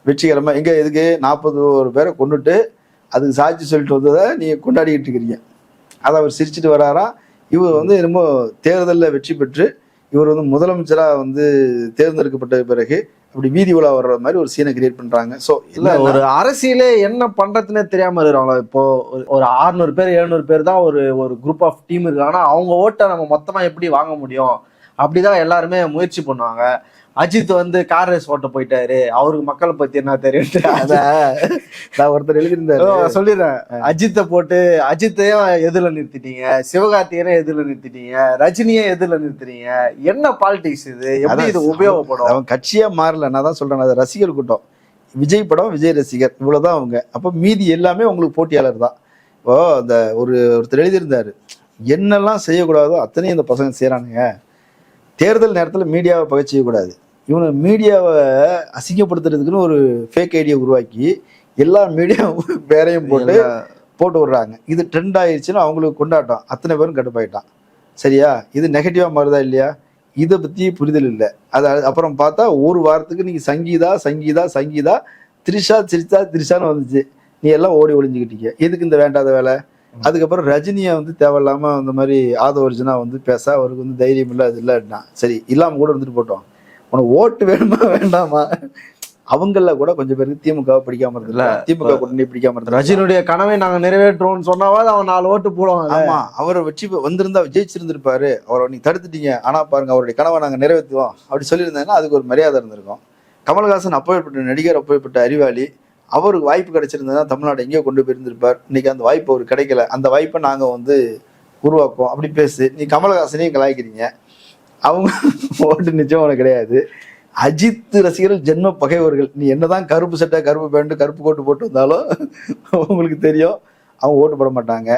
வெற்றிகரமாக எங்கே எதுக்கு 41 பேரை கொண்டுட்டு அதுக்கு சாட்சி சொல்லிட்டு வந்ததை நீங்கள் கொண்டாடிக்கிட்டு இருக்கிறீங்க. அதை அவர் சிரிச்சுட்டு வராராம். இவர் வந்து என்னமோ தேர்தலில் வெற்றி பெற்று இவர் வந்து முதலமைச்சராக வந்து தேர்ந்தெடுக்கப்பட்ட பிறகு அப்படி வீதி உலா வர்ற மாதிரி ஒரு சீனை கிரியேட் பண்ணுறாங்க. ஸோ
இல்லை, ஒரு அரசியலே என்ன பண்ணுறதுன்னே தெரியாமல் இருக்கிறாங்களா? இப்போ ஒரு 600 பேர் 700 பேர் தான் ஒரு குரூப் ஆஃப் டீம் இருக்கு. ஆனால் அவங்க ஓட்டை நம்ம மொத்தமாக எப்படி வாங்க முடியும்? அப்படிதான் எல்லாருமே முயற்சி பண்ணுவாங்க. அஜித் வந்து கார் ரேஸ் ஓட்ட போயிட்டாரு, அவருக்கு மக்களை பத்தி என்ன தெரியும்?
நான் ஒருத்தர் எழுதியிருந்தாரு,
சொல்லிடுறேன். அஜித்தை போட்டு அஜித்தையும் எதிரில் நிறுத்திட்டீங்க, சிவகார்த்திகனையும் எதிரில் நிறுத்திட்டீங்க, ரஜினியும் எதிரில் நிறுத்துறீங்க. என்ன பாலிடிக்ஸ் இது? எப்படி இது உபயோகப்படும்?
அவன் கட்சியா மாறல. நான் தான் சொல்றேன், அது ரசிகர் கூட்டம். விஜய் படம், விஜய் ரசிகர், இவ்வளவுதான் அவங்க. அப்போ மீதி எல்லாமே உங்களுக்கு போட்டியாளர் தான். இப்போ அந்த ஒருத்தர் எழுதியிருந்தாரு, என்னெல்லாம் செய்யக்கூடாதோ அத்தனையும் இந்த பசங்க செய்யறானுங்க. தேர்தல் நேரத்தில் மீடியாவை பகை செய்யக்கூடாது. இவனை மீடியாவை அசிங்கப்படுத்துறதுக்குன்னு ஒரு ஃபேக் ஐடியா உருவாக்கி எல்லா மீடியா பேரையும் போட்டு விடுறாங்க. இது ட்ரெண்ட் ஆயிடுச்சுன்னா அவங்களுக்கு கொண்டாட்டம், அத்தனை பேரும் கடுப்பாயிட்டான். சரியா? இது நெகட்டிவாக மாறுதா இல்லையா? இதை பற்றி புரிதல் இல்லை. அது அப்புறம் பார்த்தா ஒரு வாரத்துக்கு நீங்கள் சங்கீதா த்ரிஷான்னு வந்துச்சு. நீ எல்லாம் ஓடி ஒளிஞ்சுக்கிட்டீங்க. எதுக்கு இந்த வேண்டாத வேலை? அதுக்கப்புறம் ரஜினியை வந்து தேவையில்லாமல் அந்த மாதிரி ஆதவ ஒரிஜினா வந்து பேச அவருக்கு வந்து தைரியம் இல்லை, அது இல்லைன்னா சரி இல்லாமல் கூட வந்துட்டு போட்டோம். உனக்கு ஓட்டு வேணுமா வேண்டாமா? அவங்கள கூட கொஞ்சம் பேருக்கு திமுக பிடிக்காம இருந்தது, திமுக கூட்டணி பிடிக்காம இருந்தது.
ரஜினியுடைய கனவை நாங்கள் நிறைவேற்றுவோம்னு சொன்னாவது அவன் 4 ஓட்டு போடுவாங்க.
ஆமா, அவரை வச்சு வந்திருந்தா ஜெயிச்சிருந்திருப்பாரு. அவரை நீ தடுத்துட்டீங்க, ஆனா பாருங்க அவருடைய கனவை நாங்கள் நிறைவேற்றுவோம் அப்படி சொல்லியிருந்தாங்கன்னா அதுக்கு ஒரு மரியாதை இருந்திருக்கும். கமல்ஹாசன் அப்பேற்பட்ட நடிகர், அப்பேற்பட்ட அறிவாளி, அவருக்கு வாய்ப்பு கிடைச்சிருந்ததுன்னா தமிழ்நாடு எங்கேயோ கொண்டு போயிருந்திருப்பார். இன்னைக்கு அந்த வாய்ப்பு அவருக்கு கிடைக்கல. அந்த வாய்ப்பை நாங்கள் வந்து உருவாக்குவோம் அப்படி பேசு. நீ கமல்ஹாசனையும் கலாய்க்கிறீங்க, அவங்க ஓட்டு நிச்சயம் உனக்கு கிடையாது. அஜித் ரசிகர்கள் ஜென்ம பகைவர்கள். நீ என்னதான் கருப்பு சட்டை, கருப்பு பேண்ட், கருப்பு கோட்டு போட்டு வந்தாலும் உங்களுக்கு தெரியும் அவங்க ஓட்டு போட மாட்டாங்க.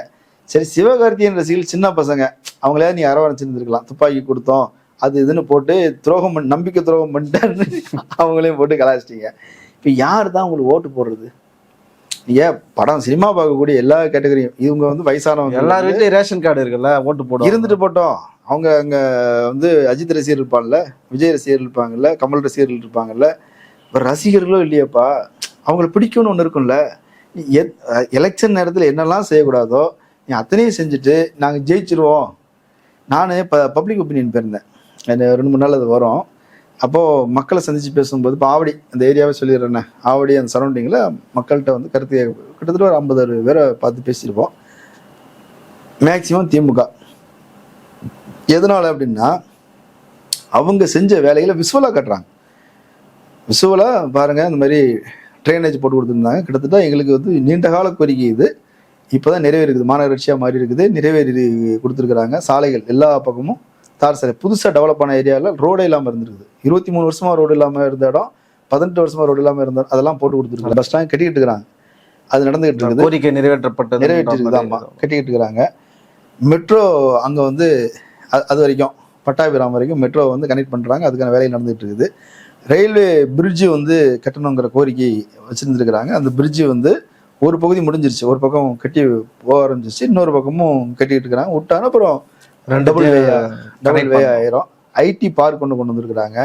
சரி, சிவகார்த்திகேயன் ரசிகர்கள் சின்ன பசங்க, அவங்களே நீ அரவணைச்சிருந்துருக்கலாம். துப்பாக்கி கொடுத்தோம் அது இதுன்னு போட்டு நம்பிக்கை துரோகம் பண்ணிட்டான்னு அவங்களையும் போட்டு கலாச்சிட்டீங்க. இப்போ யார் தான் உங்களுக்கு ஓட்டு போடுறது? ஏன் படம் சினிமா பார்க்கக்கூடிய எல்லா கேட்டகரியும் இவங்க வந்து வயசானவங்க
எல்லார் வீட்லயும் ரேஷன் கார்டு இருக்குல்ல, ஓட்டு போட
இருந்துட்டு போட்டோம். அவங்க அங்க வந்து அஜித் ரசிகர் இருப்பாங்கல்ல, விஜய் ரசிகர் இருப்பாங்கல்ல, கமல் ரசிகர்கள் இருப்பாங்கல்ல, ரசிகர்களும் இல்லையாப்பா, அவங்கள பிடிக்கும்னு ஒன்று இருக்கும்ல. எலெக்ஷன் நேரத்தில் என்னெல்லாம் செய்யக்கூடாதோ நீ அத்தனையும் செஞ்சுட்டு நாங்கள் ஜெயிச்சிருவோம். நான் இப்போ பப்ளிக் ஒப்பீனியன் போயிருந்தேன், 2-3 நாள் அது வரும். அப்போது மக்களை சந்தித்து பேசும்போது இப்போ ஆவடி அந்த ஏரியாவே சொல்லிடுறேண்ணே, ஆவடி அந்த சரௌண்டிங்கில் மக்கள்கிட்ட வந்து கருத்து கிட்டத்தட்ட ஒரு 50 பேரை பார்த்து பேசியிருப்போம். மேக்சிமம் திமுக. எதனால அப்படின்னா அவங்க செஞ்ச வேலைகளை விசுவலாக கட்டுறாங்க. விசுவலாக பாருங்கள், இந்த மாதிரி ட்ரைனேஜ் போட்டு கொடுத்துருந்தாங்க. கிட்டத்தட்ட எங்களுக்கு வந்து நீண்ட கால கோரிக்கை இது, இப்போ தான் நிறைவேறிக்குது, மாநகராட்சியாக மாறி இருக்குது, நிறைவேறி கொடுத்துருக்குறாங்க. சாலைகள் எல்லா பக்கமும் தார் சாலை, புதுசாக டெவலப் ஆன ஏரியாவில் ரோடே இல்லாமல் இருந்திருக்குது. 23 வருஷமாக ரோடு இல்லாமல் இருந்த இடம், 18 வருஷமாக ரோடு இல்லாமல் இருந்த அதெல்லாம் போட்டு கொடுத்துருக்காங்க. பஸ் ஸ்டாண்ட் கட்டிக்கிட்டு இருக்கிறாங்க, அது நடந்துகிட்டு இருக்குது.
கோரிக்கை நிறைவேற்றிருக்குது.
ஆமாம், கட்டிக்கிட்டு இருக்கிறாங்க. மெட்ரோ அங்கே வந்து அது வரைக்கும் பட்டாபிராம் வரைக்கும் மெட்ரோ வந்து கனெக்ட் பண்ணுறாங்க, அதுக்கான வேலை நடந்துகிட்டு இருக்குது. ரயில்வே பிரிட்ஜு வந்து கட்டணுங்கிற கோரிக்கை வச்சுருந்துருக்குறாங்க. அந்த பிரிட்ஜு வந்து ஒரு பகுதி முடிஞ்சிருச்சு, ஒரு பக்கம் கட்டி போக ஆரம்பிச்சிருச்சு, இன்னொரு பக்கமும் கட்டிக்கிட்டு இருக்கிறாங்க. விட்டான அப்புறம் டபுள் வே ஆயிரும். ஐடி பார்க் கொண்டு வந்துருக்குறாங்க.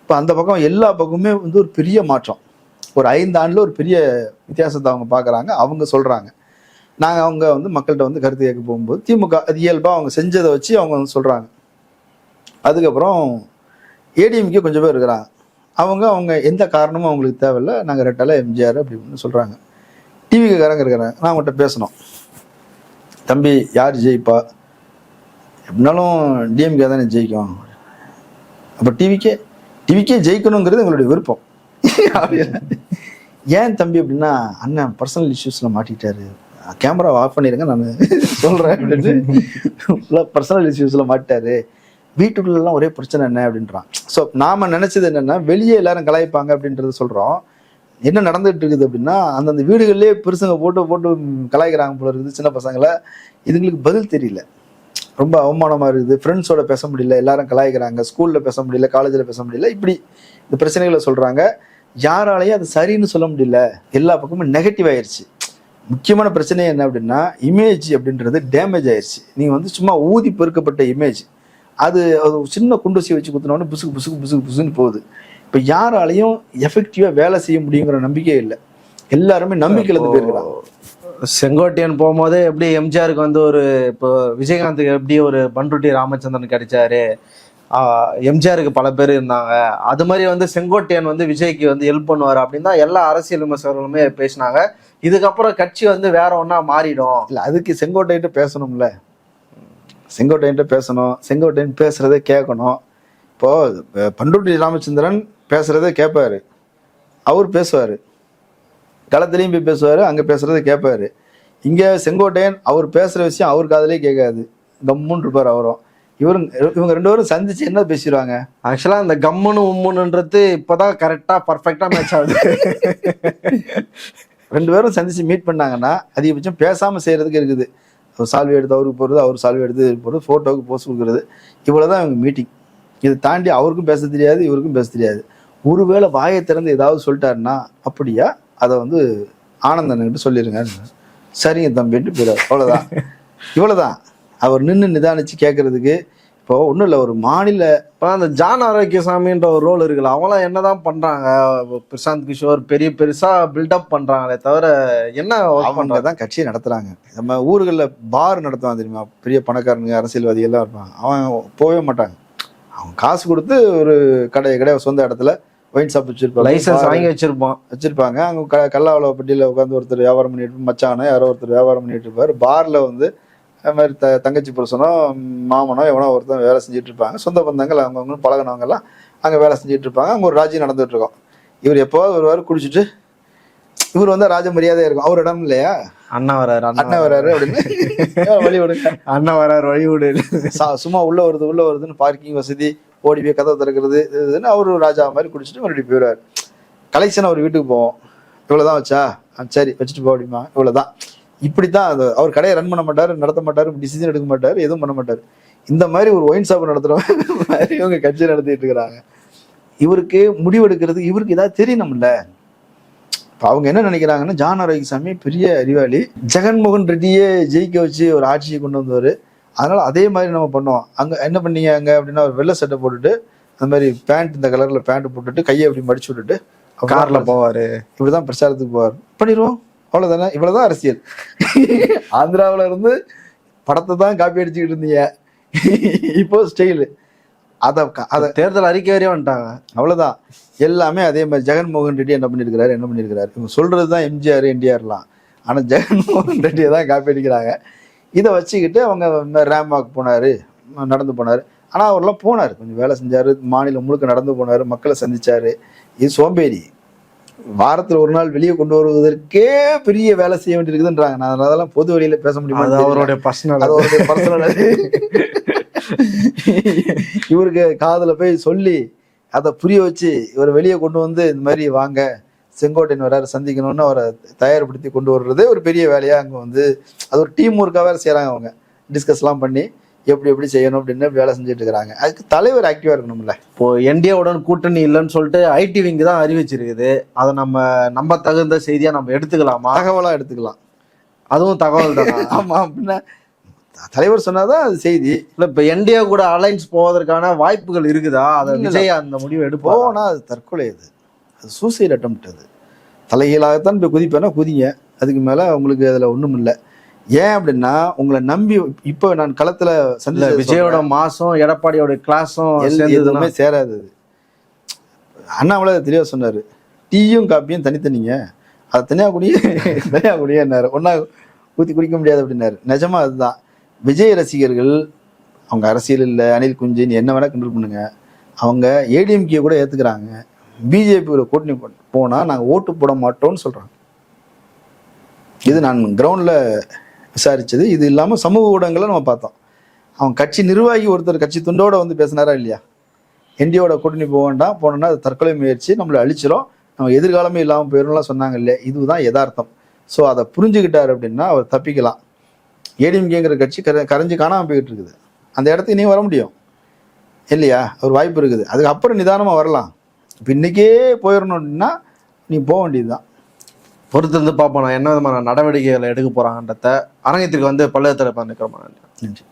இப்போ அந்த பக்கம் எல்லா பக்கமுமே வந்து ஒரு பெரிய மாற்றம், ஒரு 5 ஆண்டில் ஒரு பெரிய வித்தியாசத்தை அவங்க பார்க்குறாங்க. அவங்க சொல்கிறாங்க, நாங்கள் அவங்க வந்து மக்கள்கிட்ட வந்து கருத்து கேட்க போகும்போது திமுக அது இயல்பாக அவங்க செஞ்சதை வச்சு அவங்க வந்து சொல்கிறாங்க. அதுக்கப்புறம் ஏடிஎம்கே கொஞ்சம் பேர் இருக்கிறாங்க, அவங்க எந்த காரணமும் அவங்களுக்கு தேவையில்லை, நாங்கள் ரெட்டால எம்ஜிஆர் அப்படின்னு சொல்கிறாங்க. டிவிக்காரங்க இருக்கிறாங்க. நான் அவங்கள்ட்ட பேசணும், தம்பி யார் ஜெயிப்பா எப்படினாலும் டிஎம்கே தானே ஜெயிக்கும், அப்போ டிவிக்கே ஜெயிக்கணுங்கிறது எங்களுடைய விருப்பம். ஏன் தம்பி அப்படின்னா, அண்ணன் பர்சனல் இஷ்யூஸில் மாட்டிக்கிட்டாரு, கேமராவை ஆஃப் பண்ணிடுங்க நான் சொல்கிறேன் அப்படின்னு பர்சனல் இஷ்யூஸில் மாட்டிட்டாரு, வீட்டுக்குள்ளெல்லாம் ஒரே பிரச்சனை என்ன அப்படின்றான். ஸோ நாம் நினச்சது என்னென்னா வெளியே எல்லாரும் கலாய்ப்பாங்க அப்படின்றத சொல்கிறோம். என்ன நடந்துகிட்டு இருக்குது அப்படின்னா, அந்தந்த வீடுகள்லேயே பெருசுங்க போட்டு கலாய்க்கிறாங்க போல இருக்குது சின்ன பசங்களை. இதுங்களுக்கு பதில் தெரியல, ரொம்ப அவமானமாக இருக்குது. ஃப்ரெண்ட்ஸோட பேச முடியல, எல்லாரும் கலாய்க்கிறாங்க, ஸ்கூலில் பேச முடியல, காலேஜில் பேச முடியல, இப்படி இந்த பிரச்சனைகளை சொல்கிறாங்க. யாராலையும் அது சரின்னு சொல்ல முடியல, எல்லா பக்கமும் நெகட்டிவ் ஆயிடுச்சு. முக்கியமான பிரச்சனை என்ன அப்படின்னா, இமேஜ் அப்படின்றது டேமேஜ் ஆயிடுச்சு. நீங்கள் வந்து சும்மா ஊதி பெருக்கப்பட்ட இமேஜ், அது சின்ன குண்டூசி வச்சு குத்தினோன்னு புசுன்னு போகுது. இப்போ யாராலையும் எஃபெக்டிவாக வேலை செய்ய முடியுங்கிற நம்பிக்கையே இல்லை, எல்லாருமே நம்பிக்கை இழந்து போயிருக்கிறாங்க.
செங்கோட்டையன் போகும்போது எப்படி எம்ஜிஆருக்கு வந்து ஒரு, இப்போ விஜயகாந்துக்கு எப்படி ஒரு பண்ருட்டி ராமச்சந்திரன் கிடைச்சாரு, எம்ஜிஆருக்கு பல பேர் இருந்தாங்க, அது மாதிரி வந்து செங்கோட்டையன் வந்து விஜய்க்கு வந்து ஹெல்ப் பண்ணுவார் அப்படின்னு தான் எல்லா அரசியல் விமர்சகர்களுமே பேசினாங்க. இதுக்கப்புறம் கட்சி வந்து வேற ஒன்றா மாறிடும்.
இல்லை, அதுக்கு செங்கோட்டையன்ட்டு பேசணும்ல, செங்கோட்டையன்ட்டு பேசணும், செங்கோட்டையன் பேசுகிறதே கேட்கணும். இப்போது பண்ருட்டி ராமச்சந்திரன் பேசுகிறதே கேட்பார், அவர் பேசுவார், களத்துலேயும் போய் பேசுவார், அங்கே பேசுகிறத கேட்பார். இங்கே செங்கோட்டையன் அவர் பேசுகிற விஷயம் அவர் காதலே கேட்காது, கம்முன்னு இருப்பார் அவரும். இவங்க 2 பேரும் சந்திச்சு என்ன பேசிடுவாங்க.
ஆக்சுவலாக அந்த கம்முன்னு உம்முன்னுன்றது இப்போதான் கரெக்டாக பர்ஃபெக்டாக மேட்ச் ஆகுது.
2 பேரும் சந்திச்சு மீட் பண்ணாங்கன்னா அதிகபட்சம் பேசாமல் செய்கிறதுக்கு இருக்குது. ஒரு சால்வி எடுத்து அவருக்கு போகிறது, அவர் சால்வி எடுத்து போகிறது, ஃபோட்டோவுக்கு போஸ்ட் கொடுக்குறது, இவ்வளோதான் இவங்க மீட்டிங். இதை தாண்டி அவருக்கும் பேச தெரியாது, இவருக்கும் பேச தெரியாது. ஒருவேளை வாயை திறந்து ஏதாவது சொல்லிட்டாருன்னா, அப்படியா அதை வந்து ஆனந்தன்கிட்ட சொல்லிடுங்க, சரிங்க தம்பின்ட்டு போயிடாரு, அவ்வளோதான். இவ்வளோதான் அவர் நின்று நிதானிச்சு கேட்கறதுக்கு. இப்போ ஒன்றும் இல்லை, ஒரு மாநில
இப்போ அந்த ஜான் ஆரோக்கியசாமின்ற ஒரு ரோல் இருக்குல்ல, அவங்களாம் என்னதான் பண்றாங்க, பிரசாந்த் கிஷோர் பெருசா பில்டப் பண்றாங்களே தவிர என்ன
அவங்க தான் கட்சியை நடத்துறாங்க. நம்ம ஊர்களில் பார் நடத்துவாங்க தெரியுமா, பெரிய பணக்காரனுங்க அரசியல்வாதிகள்லாம் இருப்பாங்க, அவன் போகவே மாட்டாங்க. அவங்க காசு கொடுத்து ஒரு கடையை சொந்த இடத்துல ஒயின் ஷாப் வச்சிருப்பாங்க,
லைசன்ஸ் வாங்கி வச்சிருப்பாங்க.
அங்கே கல்லாவள பட்டியில் உட்காந்து ஒருத்தர் வியாபாரம் பண்ணிட்டு இருப்பார், மச்சானோ யாரோ ஒருத்தர் வியாபாரம் பண்ணிட்டு இருப்பார். பார்ல வந்து அது மாதிரி தங்கச்சி புருஷனோ மாமனோ எவனோ ஒருத்தர் வேலை செஞ்சுட்டு இருப்பாங்க. சொந்த பந்தங்கள் அவங்கவுங்களும் பழகினவங்கெல்லாம் அங்கே வேலை செஞ்சுட்டு இருப்பாங்க. அங்கே ஒரு ராஜ்யம் நடந்துட்டு இருக்கோம். இவர் எப்போது ஒரு குடிச்சிட்டு இவர் வந்து ராஜ மரியாதையா இருக்கும், அவர் இடம் இல்லையா,
அண்ணா வராரு
அப்படின்னு வழி விடுங்க,
அண்ணா வராரு வழி விடு,
சும்மா உள்ள வருதுன்னு பார்க்கிங் வசதி, ஓடி போய் கதவை திறக்கிறது இதுன்னு அவரு ராஜா மாதிரி குடிச்சிட்டு மறுபடியும் போயிடுவார். கலெக்ஷன் அவர் வீட்டுக்கு போவோம், இவ்வளோதான் வச்சா சரி வச்சுட்டு போ அப்படிமா, இவ்வளோதான். இப்படித்தான் அது. அவர் கடையை ரன் பண்ண மாட்டார், நடத்த மாட்டார், டிசிஷன் எடுக்க மாட்டார், எதுவும் பண்ண மாட்டார். இந்த மாதிரி ஒரு ஒயின் ஷாப் நடத்துறவங்க மாதிரி இவங்க கட்சி நடத்திட்டு இருக்கிறாங்க. இவருக்கு முடிவெடுக்கிறது, இவருக்கு ஏதாவது தெரியணும்ல. இப்போ அவங்க என்ன நினைக்கிறாங்கன்னா ஜான் ஆரோக்கியசாமி பெரிய அறிவாளி, ஜெகன்மோகன் ரெட்டியே ஜெயிக்க வச்சு ஒரு ஆட்சியை கொண்டு வந்தவர், அதனால அதே மாதிரி நம்ம பண்ணோம். அங்கே என்ன பண்ணீங்க அங்கே அப்படின்னா ஒரு வெள்ளை சட்டை போட்டுட்டு அந்த மாதிரி பேண்ட், இந்த கலரில் பேண்ட் போட்டுட்டு கையை அப்படி மடிச்சு விட்டுட்டு
கார்ல போவாரு,
இப்படிதான் பிரச்சாரத்துக்கு போவார். பண்ணிடுவோம், அவ்வளோதானே, இவ்வளோதான் அரசியல். ஆந்திராவில் இருந்து படத்தை தான் காப்பி அடிச்சுக்கிட்டு இருந்தீங்க, இப்போ ஸ்டைலு அதை
தேர்தல் அறிக்கை வரையும் வந்துட்டாங்க,
அவ்வளோதான். எல்லாமே அதே மாதிரி. ஜெகன்மோகன் ரெட்டி என்ன பண்ணியிருக்கிறாரு, இவங்க சொல்றது தான் எம்ஜிஆர் என்டிஆர்லாம், ஆனால் ஜெகன்மோகன் ரெட்டியை தான் காப்பி அடிக்கிறாங்க. இதை வச்சுக்கிட்டு அவங்க ரேம் வாக் போனார், நடந்து போனார். ஆனால் அவர்லாம் போனார், கொஞ்சம் வேலை செஞ்சார், மாநிலம் முழுக்க நடந்து போனார், மக்களை சந்திச்சார். இது சோம்பேறி, வாரத்தில் ஒரு நாள் வெளியே கொண்டு வருவதற்கே பெரிய வேலை செய்ய வேண்டியிருக்குதுன்றாங்க. நான் அதெல்லாம் பொது வழியில் பேச முடியுமா,
அவருடைய பர்சனல்
இவருக்கு காதுல போய் சொல்லி அதை புரிய வச்சு இவரை வெளியே கொண்டு வந்து இந்த மாதிரி வாங்க செங்கோட்டையன் வராரு சந்திக்கணும்னு அவரை தயார்படுத்தி கொண்டு வர்றது ஒரு பெரிய வேலையா அங்கே வந்து அது ஒரு டீம் ஒர்க்காக வேறு செய்கிறாங்க. அவங்க டிஸ்கஸ்லாம் பண்ணி எப்படி எப்படி செய்யணும் அப்படின்னு வேலை செஞ்சுட்டு இருக்கிறாங்க. அதுக்கு தலைவர் ஆக்டிவா இருக்கணும்ல.
இப்போ என்டிஏவுடன் கூட்டணி இல்லைன்னு சொல்லிட்டு ஐடி விங் தான் அறிவிச்சிருக்குது. அதை நம்ம தகுந்த செய்தியா நம்ம எடுத்துக்கலாமா?
தகவலா எடுத்துக்கலாம்,
அதுவும் தகவல் தானே.
ஆமா, அப்படின்னா தலைவர் சொன்னாதான் அது செய்தி.
இல்ல இப்ப என்டிஏ கூட அலைன்ஸ் போவதற்கான வாய்ப்புகள் இருக்குதா? அதை விஜய் அந்த முடிவு எடுப்போம்னா
அது தற்கொலை, அது சூசைட் அட்டெம்ப்ட். அது தலைகீழாகத்தான் போய் குதிப்பேன்னா குதிங்க, அதுக்கு மேல உங்களுக்கு அதுல ஒண்ணும் இல்லை. ஏன் அப்படின்னா உங்களை நம்பி இப்போ நான் களத்துல
விஜயோட மாசம் எடப்பாடியோட கிளாஸும்
எதுவுமே சேராது. அண்ணாமலை தெளிவா சொன்னாரு, டீயும் காப்பியும் தனித்தனிங்க, அது தனியா குடியன்னாரு, ஒன்னா ஊற்றி குடிக்க முடியாது அப்படின்னாரு. நிஜமா அதுதான். விஜய் ரசிகர்கள் அவங்க அரசியல் இல்லை, அனில் குஞ்சின் என்ன வேணா கண்ட்ரோல் பண்ணுங்க, அவங்க ஏடிஎம்கே கூட ஏத்துக்கிறாங்க. பிஜேபியோட கூட்டணி போனா நாங்க ஓட்டு போட மாட்டோம்னு சொல்றாங்க. இது நான் கிரவுண்ட்ல விசாரிச்சது. இது இல்லாம சமூக ஊடகங்களை நம்ம பார்த்தோம். அவங்க கட்சி நிர்வாகி ஒருத்தர் கட்சி துண்டோட வந்து பேசினாரா இல்லையா, என்டியோட கூட்டணி போக வேண்டாம், போனோம்னா அது தற்கொலை முயற்சி, நம்மளை அழிச்சிரும், நம்ம எதிர்காலமே இல்லாமல் போயிடும்லாம் சொன்னாங்க இல்லையா. இதுதான் யதார்த்தம். ஸோ அதை புரிஞ்சுக்கிட்டார் அப்படின்னா அவர் தப்பிக்கலாம். ஏடிஎம்கேங்கிற கட்சி கரைஞ்சு காணாமல் போய்கிட்டு இருக்குது. அந்த இடத்துக்கு நீ வர முடியும் இல்லையா, ஒரு வாய்ப்பு இருக்குது. அதுக்கப்புறம் நிதானமாக வரலாம். இப்போ இன்றைக்கே போயிடணும் அப்படின்னா நீ போக வேண்டியது தான்.
பொறுத்திருந்து பார்ப்போம் என்ன விதமான நடவடிக்கைகளை எடுக்க போகிறாங்கன்றத. அரங்கத்திற்கு வந்து பல்வேறு தரப்பு நிற்கிறோம்.
நன்றி.